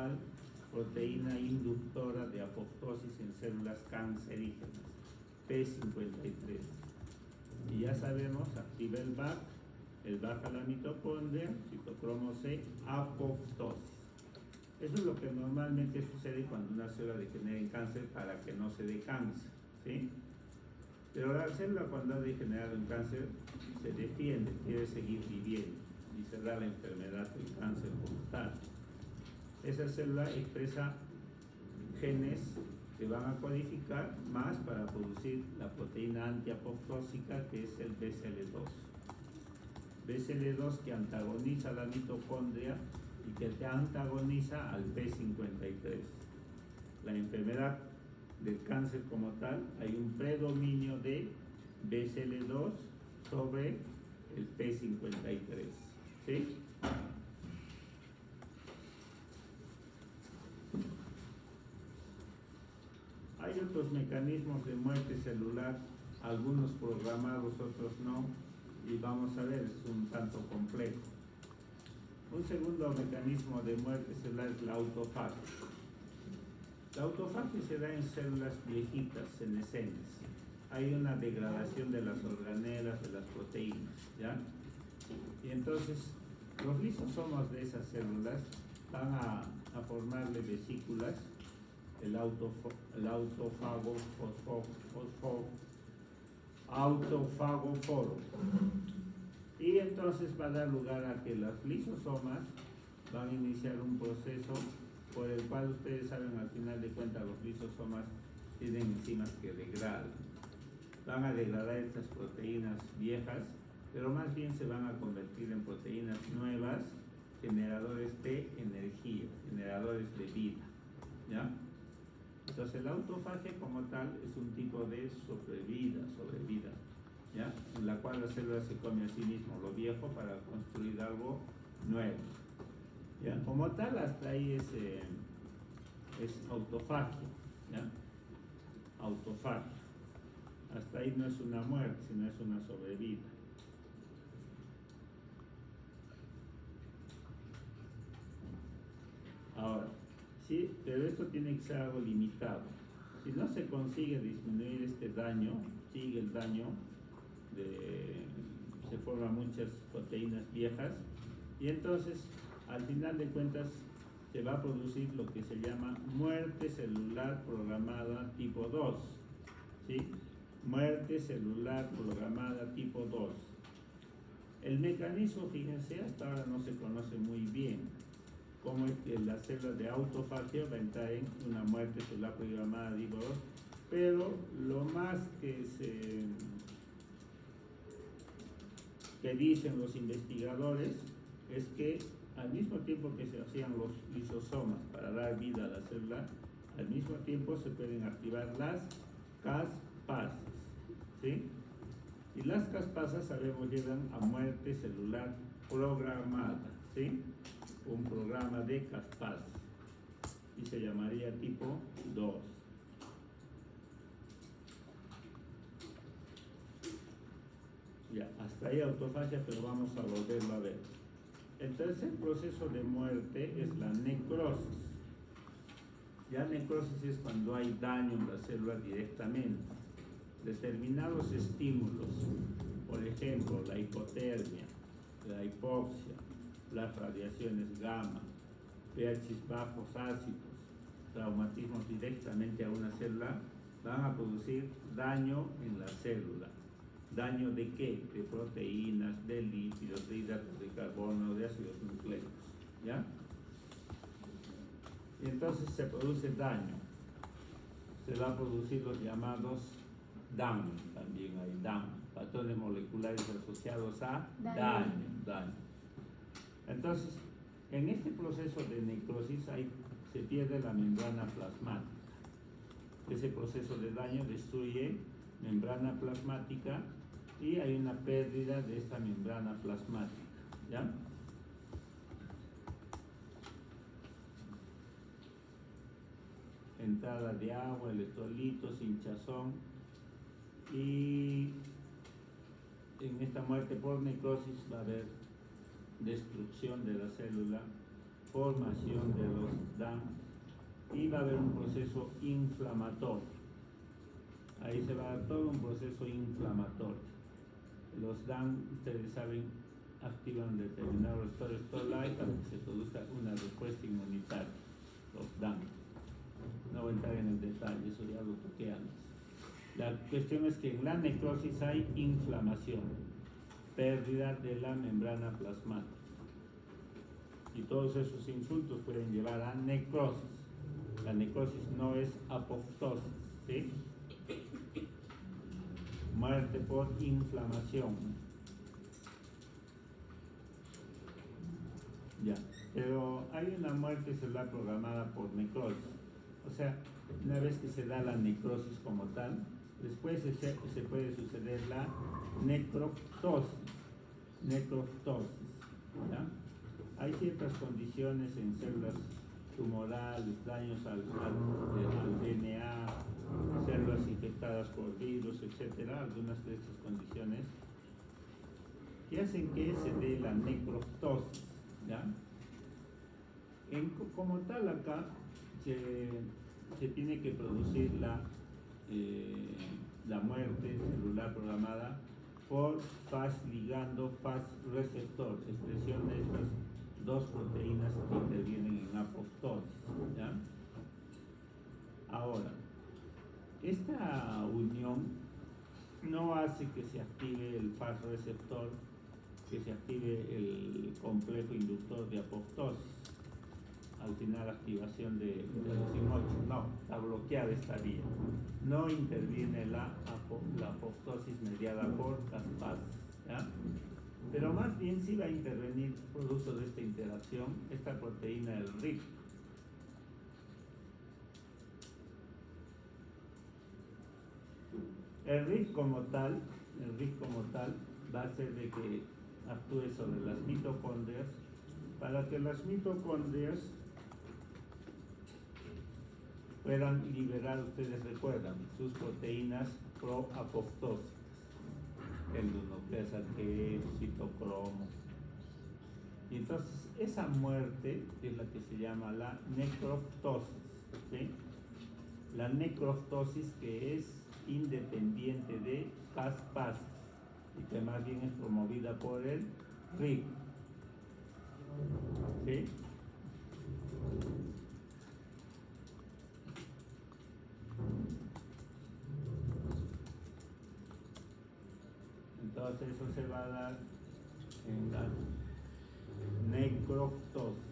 normal, proteína inductora de apoptosis en células cancerígenas, P53. Y ya sabemos, activa el BAC, baja la mitocondria, citocromo C, apoptosis. Eso es lo que normalmente sucede cuando una célula degenera en cáncer para que no se dé cáncer, ¿sí? Pero la célula cuando ha degenerado en cáncer se defiende, quiere seguir viviendo y se da la enfermedad del cáncer como tal. Esa célula expresa genes que van a codificar más para producir la proteína antiapoptósica que es el BCL2. BCL2 que antagoniza la mitocondria y que te antagoniza al P53. La enfermedad del cáncer como tal, hay un predominio de BCL2 sobre el P53, ¿sí? Hay otros mecanismos de muerte celular, algunos programados, otros no, y vamos a ver, es un tanto complejo. Un segundo mecanismo de muerte celular es la autofagia. La autofagia se da en células viejitas, senescentes. Hay una degradación de las organelas, de las proteínas, ¿ya? Y entonces, los lisosomas de esas células van a formarle vesículas, el autofagoforo. Y entonces va a dar lugar a que los lisosomas van a iniciar un proceso por el cual ustedes saben, al final de cuentas, los lisosomas tienen enzimas que degradan. Van a degradar estas proteínas viejas, pero más bien se van a convertir en proteínas nuevas, generadores de energía, generadores de vida, ¿ya? Entonces la autofagia como tal es un tipo de sobrevida, ¿ya? En la cual la célula se come a sí mismo lo viejo para construir algo nuevo, ¿ya? Como tal, hasta ahí es autofagia, ¿ya? Autofagia. Hasta ahí no es una muerte, sino es una sobrevida. Ahora, sí, pero esto tiene que ser algo limitado. Si no se consigue disminuir este daño, sigue el daño, se forman muchas proteínas viejas y entonces al final de cuentas se va a producir lo que se llama muerte celular programada tipo 2, ¿sí? Muerte celular programada tipo 2. El mecanismo, fíjense, hasta ahora no se conoce muy bien cómo es que la célula de autofagia va a entrar en una muerte celular programada tipo 2, pero lo más que dicen los investigadores es que al mismo tiempo que se hacían los lisosomas para dar vida a la célula, al mismo tiempo se pueden activar las caspasas, ¿sí? Y las caspasas, sabemos, llevan a muerte celular programada, ¿sí? Un programa de caspasas y se llamaría tipo 2. Ya, hasta ahí autofagia, pero vamos a volverlo a ver. El tercer proceso de muerte es la necrosis. Ya necrosis es cuando hay daño en la célula directamente. Determinados estímulos, por ejemplo, la hipotermia, la hipoxia, las radiaciones gamma, pH bajos ácidos, traumatismos directamente a una célula, van a producir daño en la célula. ¿Daño de qué? De proteínas, de lípidos, de hidratos de carbono, de ácidos nucleicos, ¿ya? Y entonces se produce daño. Se va a producir los llamados DAM, también hay DAM, patrones moleculares asociados a daño. Entonces, en este proceso de necrosis se pierde la membrana plasmática. Ese proceso de daño destruye membrana plasmática y hay una pérdida de esta membrana plasmática, ¿ya? Entrada de agua, electrolitos, hinchazón, y en esta muerte por necrosis va a haber destrucción de la célula, formación de los DAN y va a haber un proceso inflamatorio. Ahí se va a dar todo un proceso inflamatorio. Los DAN, ustedes saben, activan determinados receptores toll-like para que se produzca una respuesta inmunitaria. Los DAN. No voy a entrar en el detalle, eso ya lo toqué antes. La cuestión es que en la necrosis hay inflamación, pérdida de la membrana plasmática. Y todos esos insultos pueden llevar a necrosis. La necrosis no es apoptosis, ¿sí? Muerte por inflamación. Ya, pero hay una muerte celular programada por necrosis. O sea, una vez que se da la necrosis como tal, después se puede suceder la necroptosis. ¿Ya? Hay ciertas condiciones en células tumorales, daños al DNA, células infectadas por virus, etcétera, algunas de estas condiciones que hacen que se dé la necroptosis. ¿Ya? Como tal acá se tiene que producir la muerte celular programada por Fas ligando, Fas receptor, expresión de estas dos proteínas que intervienen en apoptosis. ¿Ya? Ahora, esta unión no hace que se active el Fas receptor, que se active el complejo inductor de apoptosis. Al final, activación de interleucin 8, no, está bloqueada esta vía. No interviene la apoptosis mediada por caspase, ¿ya? Pero más bien sí va a intervenir, producto de esta interacción, esta proteína, el RIP. El RIP como tal va a hacer de que actúe sobre las mitocondrias para que las mitocondrias puedan liberar, ustedes recuerdan, sus proteínas pro-apoptósicas, endonucleasa G, citocromo. Y entonces esa muerte es la que se llama la necroptosis, ¿sí? La necroptosis que es independiente de caspase y que más bien es promovida por el RIP, ¿sí? Entonces eso se va a dar en la necroptosis.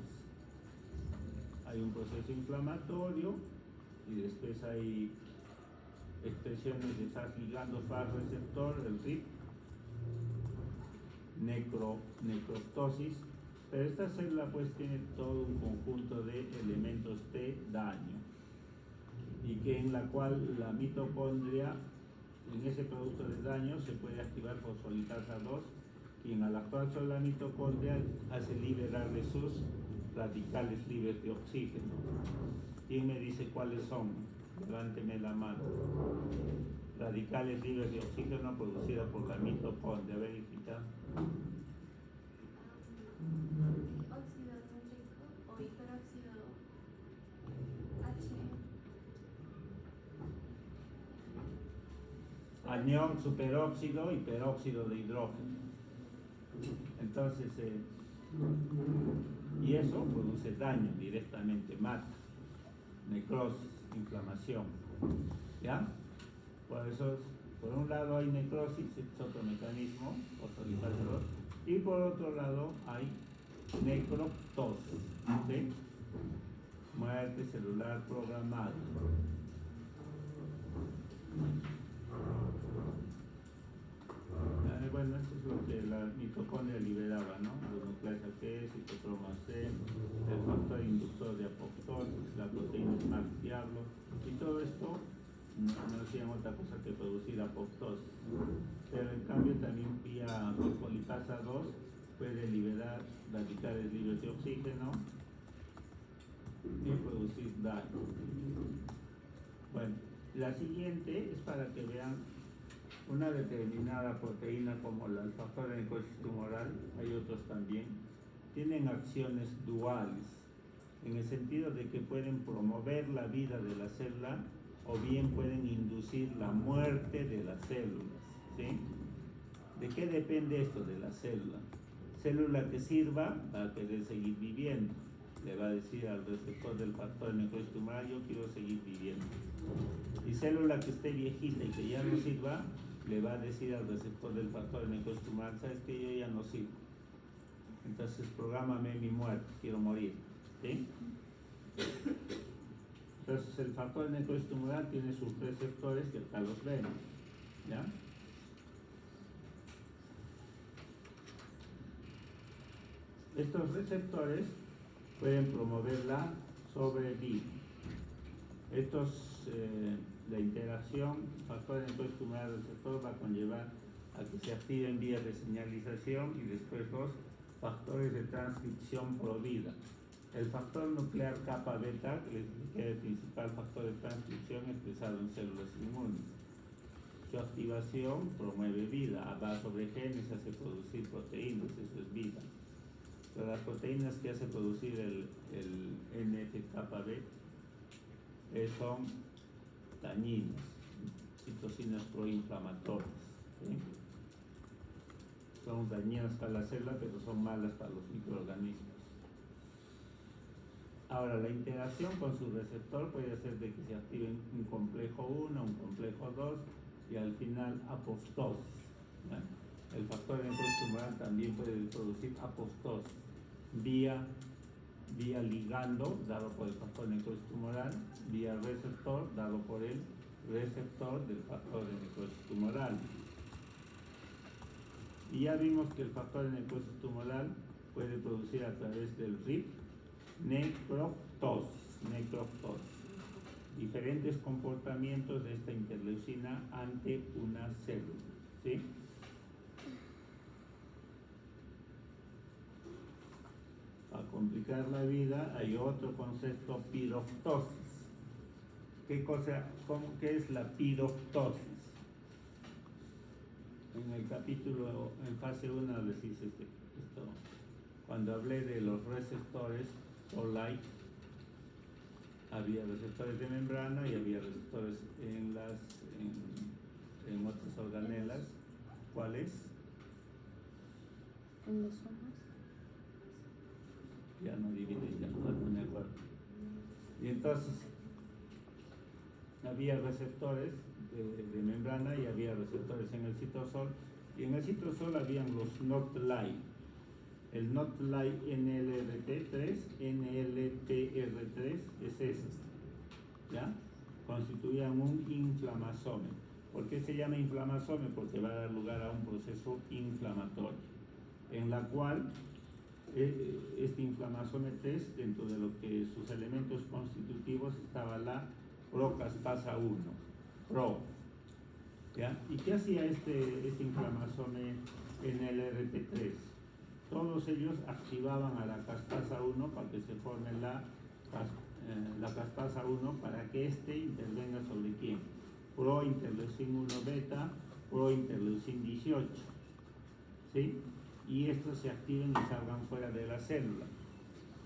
Hay un proceso inflamatorio y después hay expresiones de Fas ligando, Fas receptor, el RIP, necroptosis, pero esta célula pues tiene todo un conjunto de elementos de daño y que en la cual la mitocondria, en ese producto de daño se puede activar fosfolipasa 2, quien al actuar sobre la mitocondria hace liberar de sus radicales libres de oxígeno. ¿Quién me dice cuáles son? Levánteme la mano. Radicales libres de oxígeno producidas por la mitocondria. A ver, hijita. Óxido nítrico o hiperóxido H. Anión, superóxido y peróxido de hidrógeno. Entonces, y eso produce daño directamente, mata, necrosis, inflamación. ¿Ya? Por eso, por un lado hay necrosis, es otro mecanismo, fosfolipasa 2, y por otro lado hay necroptosis, ¿sí? Muerte celular programada. Bueno, eso es lo que la mitocondria liberaba, ¿no? Endonucleasa G, citocromo C, el factor inductor de apoptosis, la proteína SMART diablo, y todo esto no hacían otra cosa que producir apoptosis. Pero en cambio también vía fosfolipasa 2 puede liberar radicales libres de oxígeno y producir daño. Bueno, la siguiente es para que vean una determinada proteína como el factor de necrosis tumoral, hay otros también, tienen acciones duales. en el sentido de que pueden promover la vida de la célula o bien pueden inducir la muerte de las células, ¿sí? ¿De qué depende esto de la célula? Célula que sirva va a querer seguir viviendo, le va a decir al receptor del factor necrosis tumoral, yo quiero seguir viviendo. Y célula que esté viejita y que ya no sirva, le va a decir al receptor del factor necrosis tumoral, sabes que yo ya no sirvo, entonces prográmame mi muerte, quiero morir, ¿sí? Entonces el factor necrosis tumoral tiene sus receptores que acá los vemos, ¿ya? Estos receptores pueden promover la sobrevida. La interacción factor necrosis tumoral receptor va a conllevar a que se activen vías de señalización y después los factores de transcripción pro vida. El factor nuclear kappa beta, que es el principal factor de transcripción expresado en células inmunes. Su activación promueve vida, va sobre genes, hace producir proteínas, eso es vida. Pero las proteínas que hace producir el NF-κB son dañinas, citocinas proinflamatorias, ¿sí? Son dañinas para la célula, pero son malas para los microorganismos. Ahora, la interacción con su receptor puede hacer de que se activen un complejo 1, un complejo 2 y al final apoptosis, ¿no? El factor necrosis tumoral también puede producir apoptosis vía ligando dado por el factor necrosis tumoral, vía receptor dado por el receptor del factor de necrosis tumoral. Y ya vimos que el factor de necrosis tumoral puede producir a través del RIP necroptosis. Diferentes comportamientos de esta interleucina ante una célula, ¿sí? Para complicar la vida hay otro concepto, piroptosis. ¿Qué es la piroptosis? En el capítulo, en fase 1 les hice esto, cuando hablé de los receptores Toll-like, había receptores de membrana y había receptores en otras organelas. ¿Cuáles? En los humos. Ya no dividen, ya no me acuerdo. Y entonces había receptores de membrana y había receptores en el citosol, y en el citosol habían los NOT-like. El NOT-like NLRP3, NLPR3 es ese, ¿ya? Constituían un inflamasome. ¿Por qué se llama inflamasome? Porque va a dar lugar a un proceso inflamatorio, en la cual este inflamasome 3, dentro de lo que sus elementos constitutivos estaba la procaspasa 1, ¿ya? ¿Y qué hacía este inflamasome en el RP3? Todos ellos activaban a la caspasa 1 para que se forme la caspasa 1 para que intervenga sobre quién, prointerleucin 1 beta, prointerleucin 18, ¿sí? Y estos se activen y salgan fuera de la célula.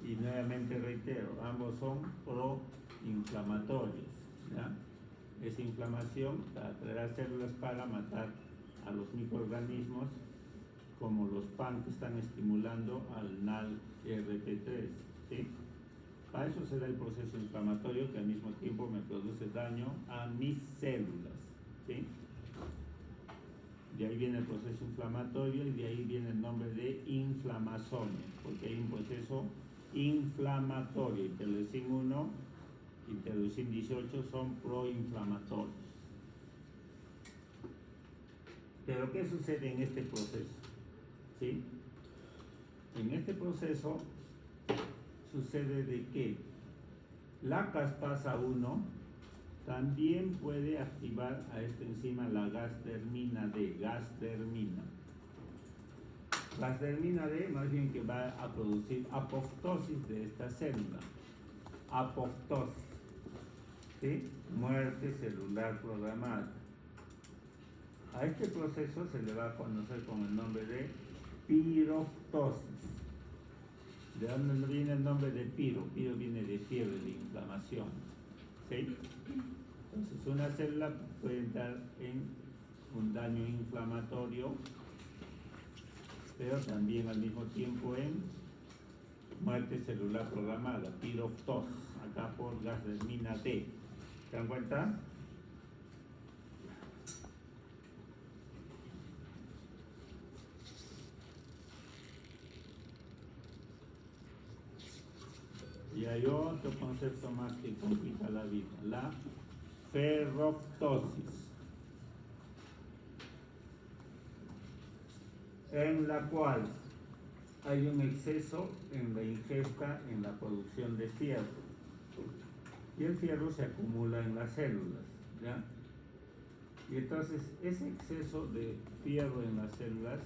Y nuevamente reitero, ambos son proinflamatorios, ¿ya? Esa inflamación atraerá células para matar a los microorganismos, como los PAN que están estimulando al NAL-RP3, ¿sí? Para eso se da el proceso inflamatorio que al mismo tiempo me produce daño a mis células, ¿sí? De ahí viene el proceso inflamatorio y de ahí viene el nombre de inflamasome, porque hay un proceso inflamatorio. Interleucin 1, interleucin 18 son proinflamatorios. Pero ¿qué sucede en este proceso? ¿Sí? En este proceso sucede de que la caspasa 1 también puede activar a esta enzima, la gasdermina D, gasdermina. Gasdermina D más bien que va a producir apoptosis de esta célula. Apoptosis, ¿sí? Muerte celular programada. A este proceso se le va a conocer con el nombre de piroptosis. ¿De dónde viene el nombre de piro? Piro viene de fiebre, de inflamación. ¿Sí? Entonces una célula puede entrar en un daño inflamatorio, pero también al mismo tiempo en muerte celular programada, piroptosis, acá por gasdermina D. ¿Se dan cuenta? Y hay otro concepto más que complica la vida, la ferroptosis, en la cual hay un exceso en la ingesta, en la producción de fierro. Y el fierro se acumula en las células, ¿ya? Y entonces ese exceso de fierro en las células,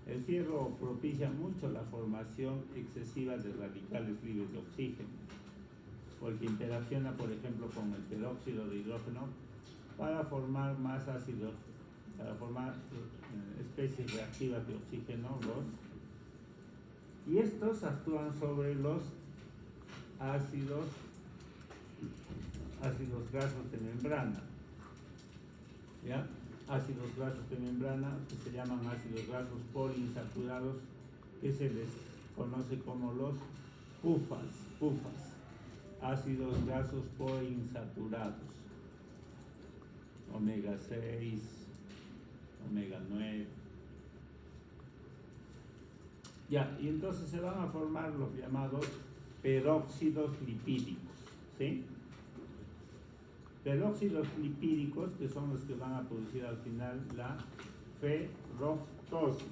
el fierro propicia mucho la formación excesiva de radicales libres de oxígeno, porque interacciona, por ejemplo, con el peróxido de hidrógeno para formar más ácidos, para formar especies reactivas de oxígeno, y estos actúan sobre los ácidos grasos de membrana, ¿ya? Ácidos grasos de membrana que se llaman ácidos grasos poliinsaturados, que se les conoce como los PUFAs, ácidos grasos poliinsaturados, omega 6, omega 9. Ya, y entonces se van a formar los llamados peróxidos lipídicos, ¿sí? Peróxidos lipídicos, que son los que van a producir al final la ferroptosis.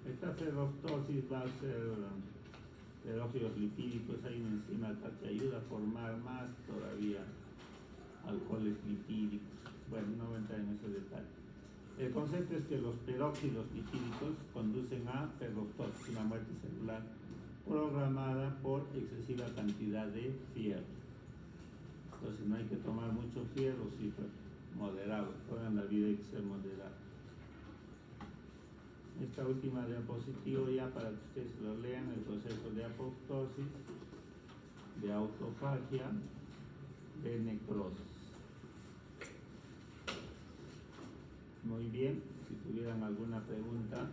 Esta ferroptosis va a ser peróxidos lipídicos, hay una enzima que ayuda a formar más todavía alcoholes lipídicos. Bueno, no voy a entrar en ese detalle. El concepto es que los peróxidos lipídicos conducen a ferroptosis, una muerte celular programada por excesiva cantidad de fierro. Entonces no hay que tomar mucho fierro, sí, pero moderado. Toda en la vida hay que ser moderado. Esta última diapositiva ya para que ustedes lo lean, el proceso de apoptosis, de autofagia, de necrosis. Muy bien, si tuvieran alguna pregunta.